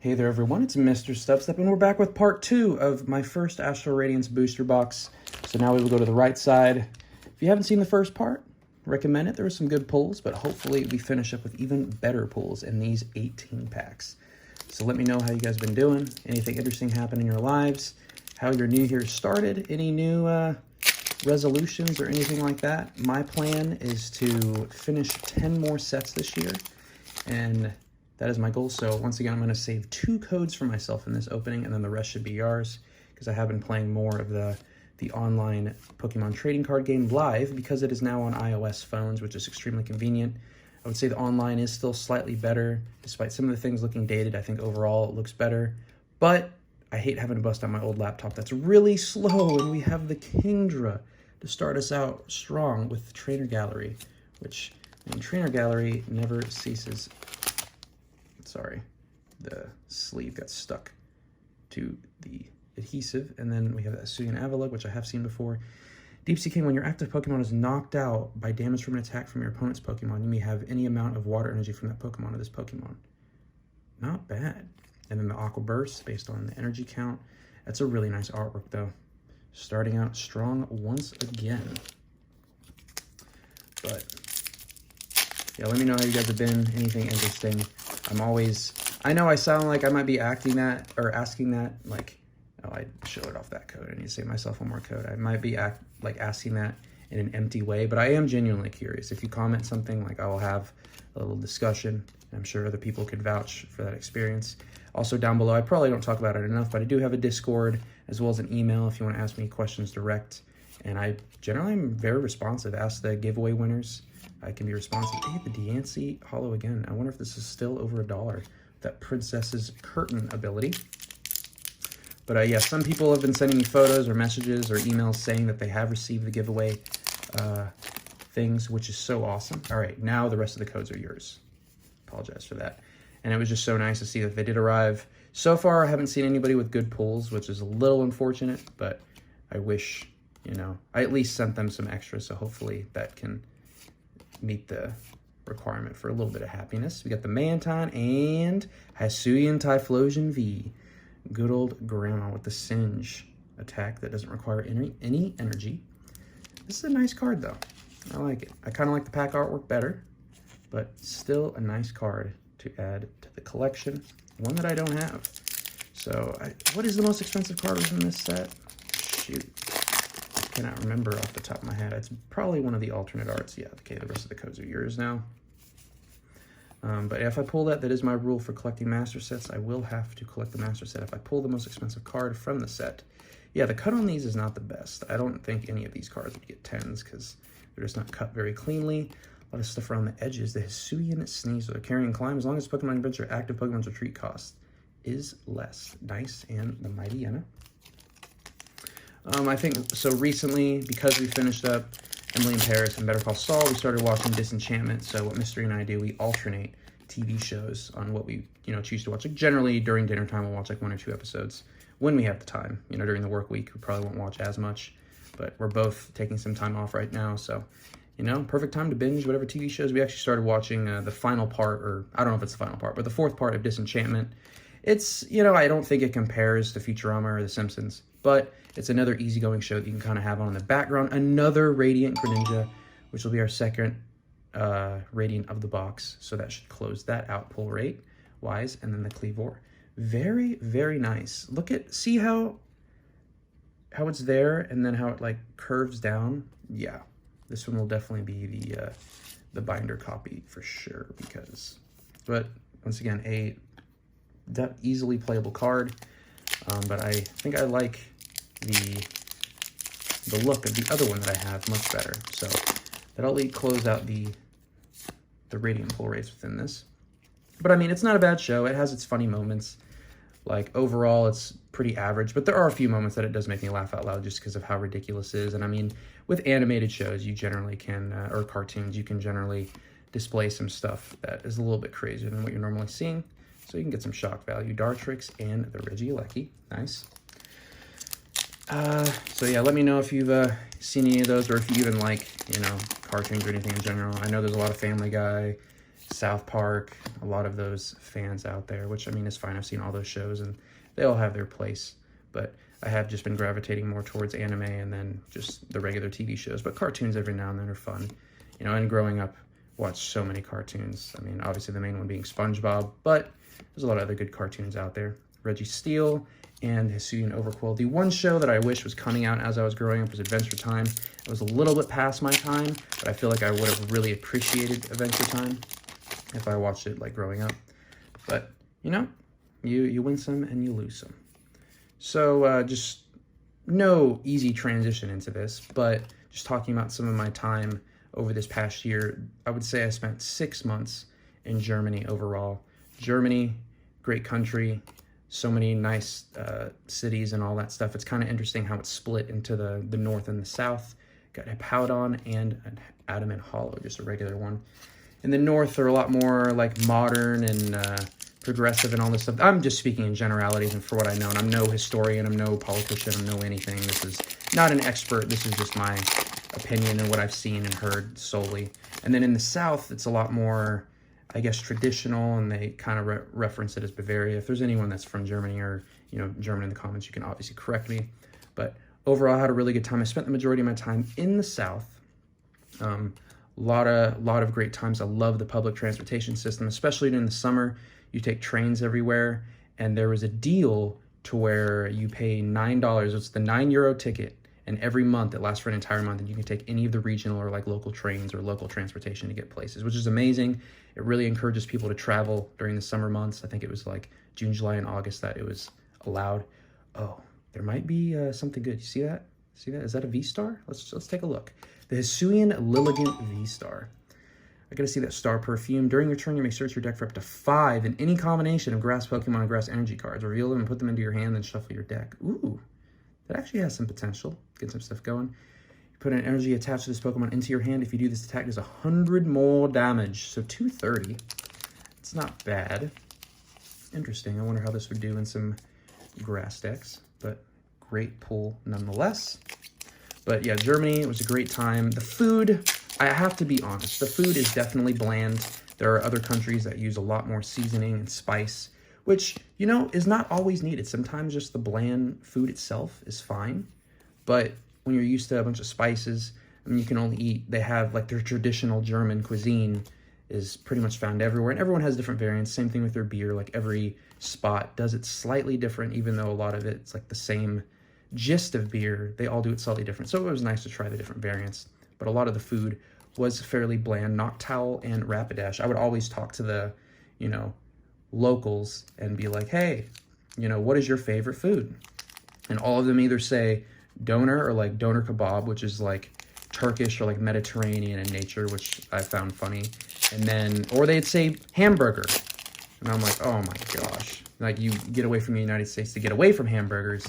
Hey there everyone, it's MisterStubstep, and we're back with part 2 of my first Astral Radiance Booster Box. So now we will go to the right side. If you haven't seen the first part, recommend it. There were some good pulls, but hopefully we finish up with even better pulls in these 18 packs. So let me know how you guys been doing, anything interesting happened in your lives, how your new year started, any new resolutions or anything like that. My plan is to finish 10 more sets this year, and that is my goal. So once again, I'm going to save 2 codes for myself in this opening, and then the rest should be yours, because I have been playing more of the online Pokemon trading card game live, because it is now on iOS phones, which is extremely convenient. I would say the online is still slightly better, despite some of the things looking dated. I think overall it looks better, but I hate having to bust out my old laptop that's really slow, and we have the Kingdra to start us out strong with Trainer Gallery, which, I mean, Trainer Gallery never ceases. Sorry, the sleeve got stuck to the adhesive. And then we have the Asuyan Avalugg, which I have seen before. Deep Sea King, when your active Pokemon is knocked out by damage from an attack from your opponent's Pokemon, you may have any amount of water energy from that Pokemon or this Pokemon. Not bad. And then the Aqua Burst, based on the energy count. That's a really nice artwork, though. Starting out strong once again. But yeah, let me know how you guys have been. Anything interesting? I know I sound like I might be asking that, like, oh, I showed off that code. I need to save myself one more code. I might be asking that in an empty way, but I am genuinely curious. If you comment something, like, I will have a little discussion. I'm sure other people could vouch for that experience. Also down below, I probably don't talk about it enough, but I do have a Discord as well as an email if you want to ask me questions direct. And I generally am very responsive. Ask the giveaway winners. I can be responsive. Hey, the Deancey Hollow again. I wonder if this is still over $1. That Princess's Curtain ability. But yeah, some people have been sending me photos or messages or emails saying that they have received the giveaway things, which is so awesome. All right, now the rest of the codes are yours. Apologize for that. And it was just so nice to see that they did arrive. So far, I haven't seen anybody with good pulls, which is a little unfortunate, but I wish, you know, I at least sent them some extras, so hopefully that can meet the requirement for a little bit of happiness. We got the Mantine and Hisuian Typhlosion V. Good old grandma with the Singe attack that doesn't require any energy. This is a nice card, though. I like it. I kind of like the pack artwork better, but still a nice card to add to the collection. One that I don't have. So, what is the most expensive card within this set? Shoot. I cannot remember off the top of my head. It's probably one of the alternate arts. Yeah, okay, the rest of the codes are yours now. But if I pull that is my rule for collecting master sets. I will have to collect the master set if I pull the most expensive card from the set. Yeah, the cut on these is not the best. I don't think any of these cards would get 10s because they're just not cut very cleanly. A lot of stuff around the edges. The Hisuian Sneasel, Carrying Climb. As long as Pokemon Adventure active Pokemon's retreat cost is less. Nice. And the Mighty Yenna. I think, so recently, because we finished up Emily in Paris and Better Call Saul, we started watching Disenchantment. So what Mystery and I do, we alternate TV shows on what we, choose to watch. Like, generally, during dinner time, we'll watch like 1 or 2 episodes when we have the time. During the work week, we probably won't watch as much. But we're both taking some time off right now, so, perfect time to binge whatever TV shows. We actually started watching the final part, or I don't know if it's the final part, but the 4th part of Disenchantment. It's, I don't think it compares to Futurama or The Simpsons, but it's another easygoing show that you can kind of have on in the background. Another Radiant Greninja, which will be our second Radiant of the box. So that should close that out pull rate wise. And then the Cleavor. Very, very nice. See how it's there and then how it like curves down. Yeah, this one will definitely be the binder copy for sure but once again, a easily playable card. But I think I like the look of the other one that I have much better. So that'll close out the Radiant pull rates within this. But I mean, it's not a bad show. It has its funny moments. Like, overall, it's pretty average. But there are a few moments that it does make me laugh out loud just because of how ridiculous it is. And I mean, with animated shows, you generally can, or cartoons, you can generally display some stuff that is a little bit crazier than what you're normally seeing. So you can get some shock value. Dartrix and the Regieleki. Nice. So yeah, let me know if you've seen any of those, or if you even like, cartoons or anything in general. I know there's a lot of Family Guy South Park, a lot of those fans out there, which I mean is fine. I've seen all those shows and they all have their place, but I have just been gravitating more towards anime and then just the regular TV shows, but cartoons every now and then are fun. You know, and growing up, watched so many cartoons. I mean, obviously the main one being SpongeBob, but there's a lot of other good cartoons out there. Reggie Steele and Hisuian Overquill. The one show that I wish was coming out as I was growing up was Adventure Time. It was a little bit past my time, but I feel like I would have really appreciated Adventure Time if I watched it like growing up. But, you know, you win some and you lose some. So just no easy transition into this, but just talking about some of my time over this past year, I would say I spent 6 months in Germany overall. Germany, great country, so many nice cities and all that stuff. It's kind of interesting how it's split into the north and the south. Got a Howdon and an Adamant Hollow, just a regular one. In the north, they're a lot more like modern and progressive and all this stuff. I'm just speaking in generalities and for what I know, and I'm no historian, I'm no politician, I'm no anything. This is not an expert. This is just my opinion and what I've seen and heard solely. And then in the south, it's a lot more, I guess, traditional, and they kind of reference it as Bavaria. If there's anyone that's from Germany or, you know, German in the comments, you can obviously correct me. But overall, I had a really good time. I spent the majority of my time in the south. Lot of great times. I love the public transportation system, especially during the summer. You take trains everywhere, and there was a deal to where you pay $9. It's the €9 ticket, and every month it lasts for an entire month, and you can take any of the regional or like local trains or local transportation to get places, which is amazing. It really encourages people to travel during the summer months. I think it was like June, July, and August that it was allowed. Oh, there might be something good. You see that? See that? Is that a V-Star? Let's take a look. The Hisuian Lilligant V-Star. I gotta see that star perfume. During your turn, you may search your deck for up to 5 in any combination of grass Pokemon and grass energy cards. Reveal them and put them into your hand, then shuffle your deck. Ooh, that actually has some potential. Get some stuff going. You put an energy attached to this Pokemon into your hand. If you do this attack, does 100 more damage. So 230. It's not bad. Interesting. I wonder how this would do in some grass decks, but great pull nonetheless. But yeah, Germany was a great time. The food, I have to be honest, the food is definitely bland. There are other countries that use a lot more seasoning and spice, which, you know, is not always needed. Sometimes just the bland food itself is fine. But when you're used to a bunch of spices, I mean, you can only eat, they have like their traditional German cuisine is pretty much found everywhere. And everyone has different variants. Same thing with their beer. Like every spot does it slightly different, even though a lot of it's like the same gist of beer. They all do it slightly different. So it was nice to try the different variants. But a lot of the food was fairly bland. Noctowl and Rapidash. I would always talk to the, you know, locals and be like, hey, you know, what is your favorite food? And all of them either say doner or like doner kebab, which is like Turkish or like Mediterranean in nature, which I found funny. And then, or they'd say hamburger. And I'm like, oh my gosh. Like you get away from the United States to get away from hamburgers.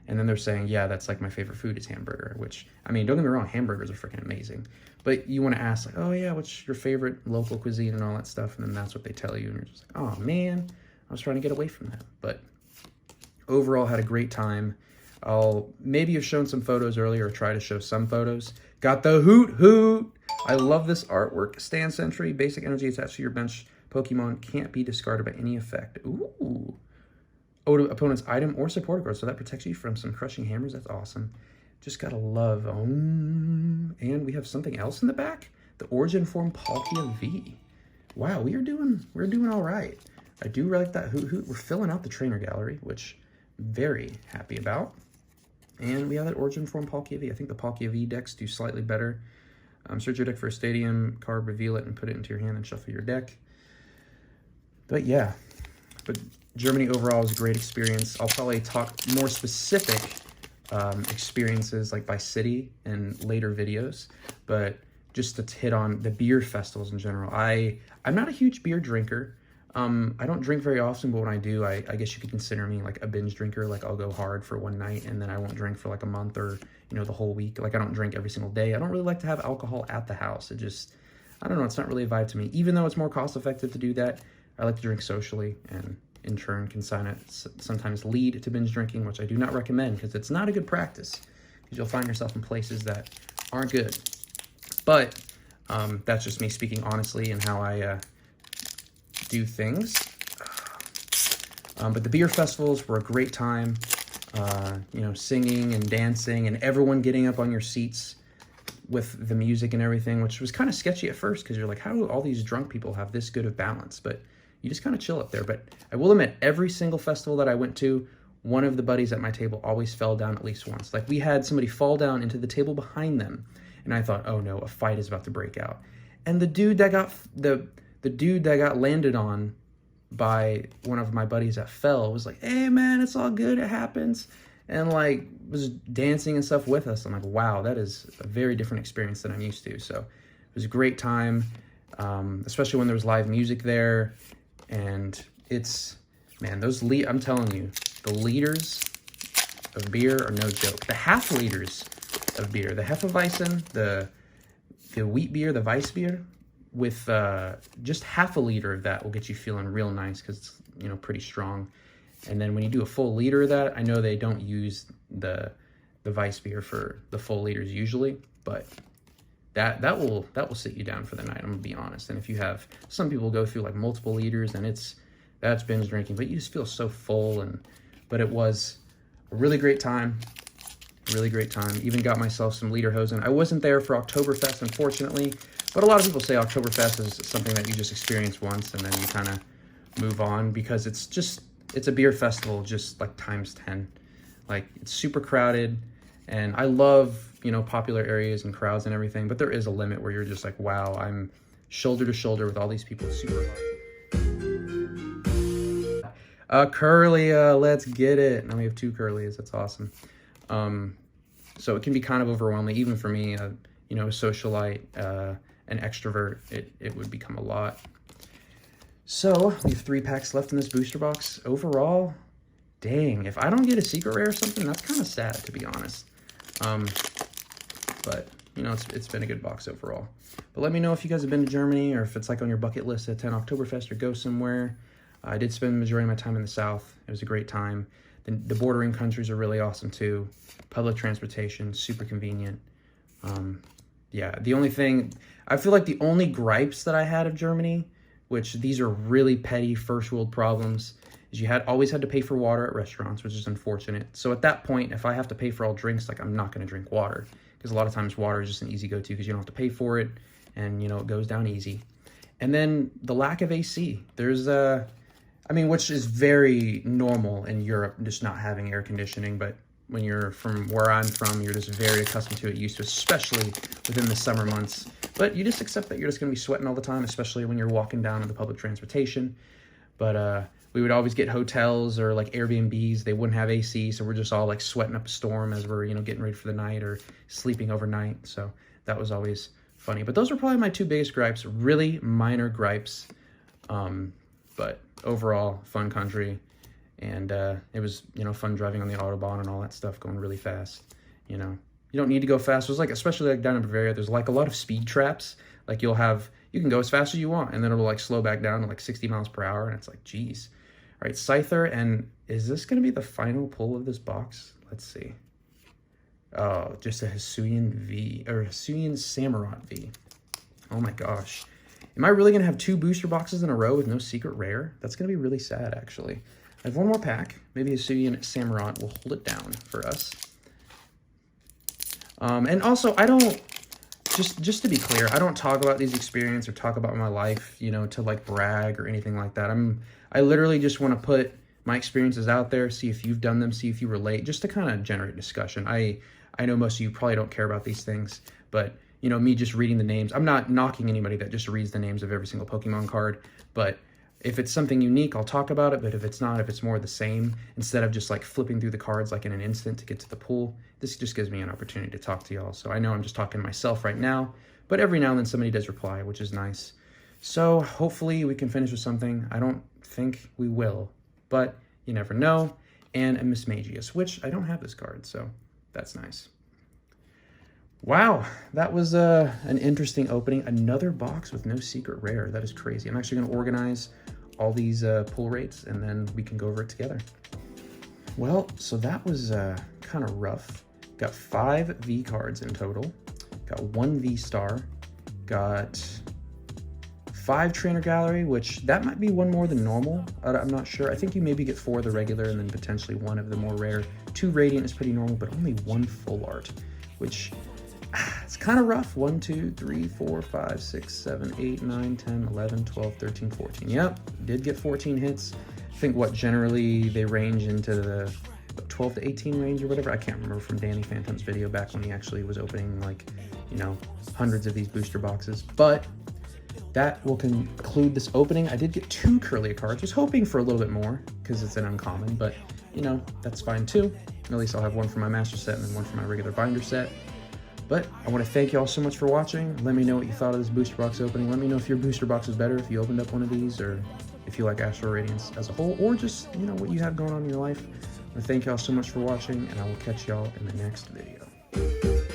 And then they're saying, yeah, that's like my favorite food is hamburger, which, I mean, don't get me wrong, hamburgers are freaking amazing. But you want to ask, like, oh yeah, what's your favorite local cuisine and all that stuff? And then that's what they tell you. And you're just like, oh man, I was trying to get away from that. But overall, had a great time. I'll maybe have shown some photos earlier or try to show some photos. Got the Hoot Hoot. I love this artwork. Stand Sentry, basic energy attached to your bench Pokemon can't be discarded by any effect. Ooh. Opponent's item or supporter card, so that protects you from some crushing hammers. That's awesome. Just gotta love. And we have something else in the back. The Origin Form Palkia V. Wow, we're doing all right. I do like that Hoot Hoot. We're filling out the trainer gallery, which I'm very happy about. And we have that Origin Form Palkia V. I think the Palkia V decks do slightly better. Search your deck for a stadium card, reveal it, and put it into your hand and shuffle your deck. But yeah, but Germany overall was a great experience. I'll probably talk more specific experiences like by city in later videos, but just to hit on the beer festivals in general. I'm not a huge beer drinker. I don't drink very often, but when I do, I guess you could consider me like a binge drinker. Like I'll go hard for one night and then I won't drink for like a month or, you know, the whole week. Like I don't drink every single day. I don't really like to have alcohol at the house. It just, I don't know, it's not really a vibe to me. Even though it's more cost effective to do that, I like to drink socially, and in turn can sometimes lead to binge drinking, which I do not recommend because it's not a good practice, because you'll find yourself in places that aren't good. But that's just me speaking honestly and how I do things. But the beer festivals were a great time. You know, singing and dancing and everyone getting up on your seats with the music and everything, which was kind of sketchy at first because you're like, how do all these drunk people have this good of balance? But you just kind of chill up there. But I will admit, every single festival that I went to, one of the buddies at my table always fell down at least once. Like, we had somebody fall down into the table behind them, and I thought, oh no, a fight is about to break out. And the dude that got the dude that got landed on by one of my buddies that fell was like, hey man, it's all good, it happens, and like was dancing and stuff with us. I'm like, wow, that is a very different experience than I'm used to. So it was a great time, especially when there was live music there. And it's, man, I'm telling you, the liters of beer are no joke. The half liters of beer, the Hefeweizen, the wheat beer, the Weiss beer, with just half a liter of that will get you feeling real nice because it's, you know, pretty strong. And then when you do a full liter of that, I know they don't use the Weiss beer for the full liters usually, but that will sit you down for the night, I'm gonna be honest. And if you have, some people go through like multiple liters and that's binge drinking, but you just feel so full. But it was a really great time. Really great time. Even got myself some lederhosen. I wasn't there for Oktoberfest, unfortunately, but a lot of people say Oktoberfest is something that you just experience once and then you kind of move on, because it's a beer festival just like times 10. Like, it's super crowded, and I love, you know, popular areas and crowds and everything, but there is a limit where you're just like, wow, I'm shoulder to shoulder with all these people. Super hard. Curly, let's get it. Now we have 2 Curlies. That's awesome. So it can be kind of overwhelming, even for me, you know, a socialite, an extrovert, it would become a lot. So we have 3 packs left in this booster box. Overall, dang, if I don't get a secret rare or something, that's kind of sad, to be honest. But you know, it's been a good box overall. But let me know if you guys have been to Germany, or if it's like on your bucket list to attend Oktoberfest or go somewhere. I did spend the majority of my time in the South. It was a great time. The bordering countries are really awesome too. Public transportation, super convenient. Yeah, the only thing, I feel like the only gripes that I had of Germany, which these are really petty first world problems, is you always had to pay for water at restaurants, which is unfortunate. So at that point, if I have to pay for all drinks, like, I'm not going to drink water, because a lot of times water is just an easy go-to because you don't have to pay for it, and you know, it goes down easy. And then the lack of AC. There's I mean, which is very normal in Europe, just not having air conditioning, but when you're from where I'm from, you're just very accustomed to it, used to, especially within the summer months. But you just accept that you're just going to be sweating all the time, especially when you're walking down on the public transportation. But we would always get hotels or like Airbnbs. They wouldn't have AC, so we're just all like sweating up a storm as we're, you know, getting ready for the night or sleeping overnight. So that was always funny. But those are probably my 2 biggest gripes, really minor gripes. But overall, fun country. And it was, you know, fun driving on the Autobahn and all that stuff, going really fast. You know, you don't need to go fast. It was like, especially like down in Bavaria, there's like a lot of speed traps. Like, you can go as fast as you want, and then it'll like slow back down to like 60 miles per hour. And it's like, geez. All right, Scyther. And is this going to be the final pull of this box? Let's see. Oh, just a Hisuian V, or Hisuian Samurott V. Oh my gosh. Am I really going to have 2 booster boxes in a row with no secret rare? That's going to be really sad, actually. I have 1 more pack. Maybe Hisuian Samurott will hold it down for us. And also, I don't, just to be clear, I don't talk about these experiences or talk about my life, you know, to like brag or anything like that. I literally just want to put my experiences out there, see if you've done them, see if you relate, just to kind of generate discussion. I know most of you probably don't care about these things, but you know, me just reading the names, I'm not knocking anybody that just reads the names of every single Pokemon card, but if it's something unique, I'll talk about it. But if it's not, if it's more the same, instead of just like flipping through the cards like in an instant to get to the pool, this just gives me an opportunity to talk to y'all. So I know I'm just talking to myself right now, but every now and then somebody does reply, which is nice. So hopefully we can finish with something. I don't think we will, but you never know. And a Mismagius, which I don't have this card, so that's nice. Wow, that was an interesting opening. Another box with no secret rare. That is crazy. I'm actually going to organize all these pull rates, and then we can go over it together. Well, so that was kind of rough. Got 5 V cards in total. Got 1 V star. Got 5 trainer gallery, which that might be one more than normal. I'm not sure. I think you maybe get 4 of the regular and then potentially 1 of the more rare. 2 radiant is pretty normal, but only 1 full art, which it's kind of rough. 1, 2, 3, 4, 5, 6, 7, 8, 9, 10, 11, 12, 13, 14. Yep, did get 14 hits. I think what generally they range into the 12 to 18 range or whatever. I can't remember from Danny Phantom's video back when he actually was opening, like, you know, hundreds of these booster boxes. But that will conclude this opening. I did get 2 Curlia cards. Was hoping for a little bit more because it's an uncommon, but you know, that's fine too. At least I'll have 1 for my master set and then 1 for my regular binder set. But I want to thank you all so much for watching. Let me know what you thought of this booster box opening. Let me know if your booster box is better, if you opened up one of these, or if you like Astral Radiance as a whole, or just, you know, what you have going on in your life. I thank y'all so much for watching, and I will catch y'all in the next video.